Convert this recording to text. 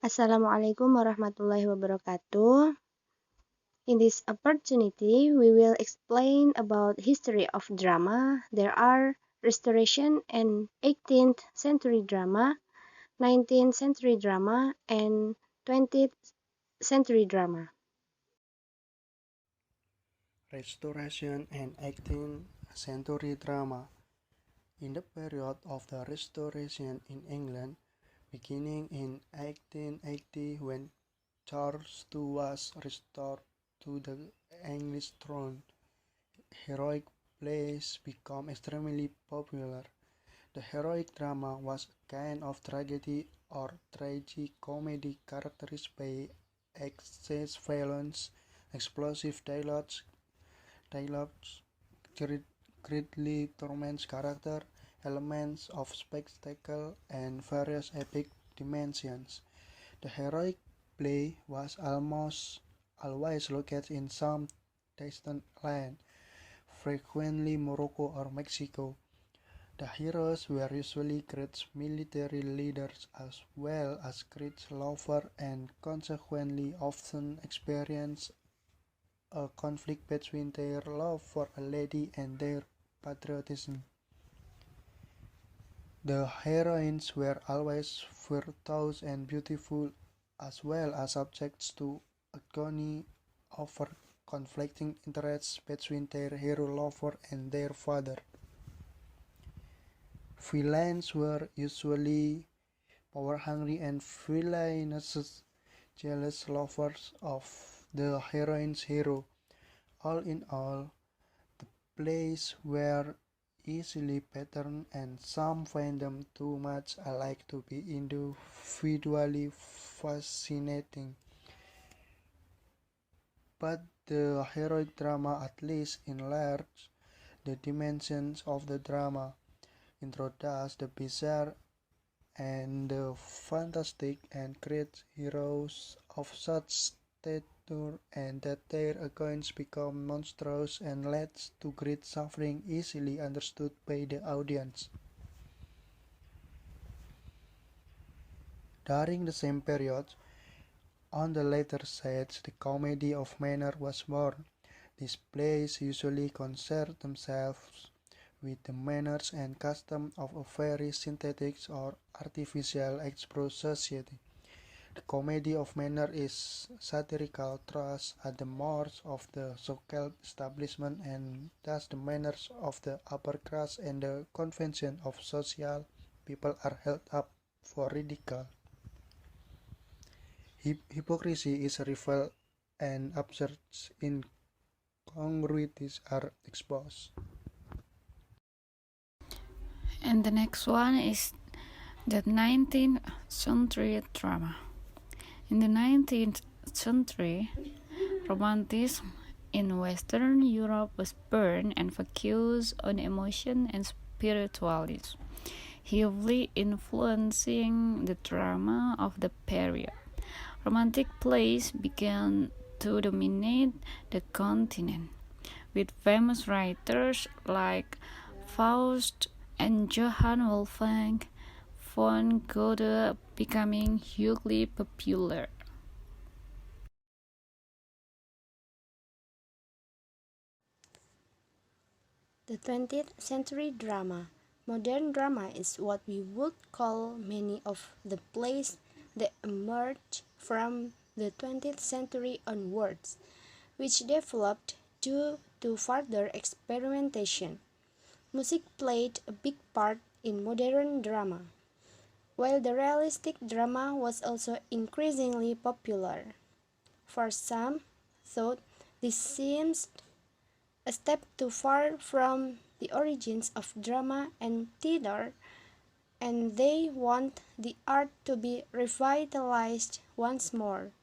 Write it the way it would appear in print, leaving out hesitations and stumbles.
Assalamualaikum warahmatullahi wabarakatuh. In this opportunity, we will explain about history of drama. There are Restoration and 18th century drama, 19th century drama, and 20th century drama. Restoration and 18th century drama. In the period of the Restoration in England, beginning in 1880 when Charles II was restored to the English throne, heroic plays became extremely popular. The heroic drama was a kind of tragedy or tragi-comedy characterized by excess violence, explosive dialogues, greatly torments character, elements of spectacle, and various epic dimensions. The heroic play was almost always located in some distant land, frequently Morocco or Mexico. The heroes were usually great military leaders as well as great lovers and consequently often experienced a conflict between their love for a lady and their patriotism. The heroines were always virtuous and beautiful, as well as subject to agony over conflicting interests between their hero lover and their father. Villains were usually power-hungry and villainous, jealous lovers of the heroine's hero. All in all, the plays were easily patterned and some find them too much alike to be individually fascinating. But the heroic drama at least enlarged the dimensions of the drama, introduced the bizarre and the fantastic, and create heroes of such stature and that their accounts become monstrous and leads to great suffering easily understood by the audience. During the same period, on the later side, the comedy of manner was born. These plays usually concern themselves with the manners and customs of a very synthetic or artificial express society. The comedy of manner is satirical thrust at the mores of the so-called establishment and thus the manners of the upper class and the convention of social people are held up for ridicule. Hypocrisy is revealed and absurd incongruities are exposed. And the next one is the 19th century drama. In the 19th century, Romanticism in Western Europe was born and focused on emotion and spiritualism, heavily influencing the drama of the period. Romantic plays began to dominate the continent, with famous writers like Faust and Johann Wolfgang von Goethe becoming hugely popular. The 20th century drama. Modern drama is what we would call many of the plays that emerged from the 20th century onwards, which developed due to further experimentation. Music played a big part in modern drama, while the realistic drama was also increasingly popular. For some, thought this seems a step too far from the origins of drama and theater, and they want the art to be revitalized once more.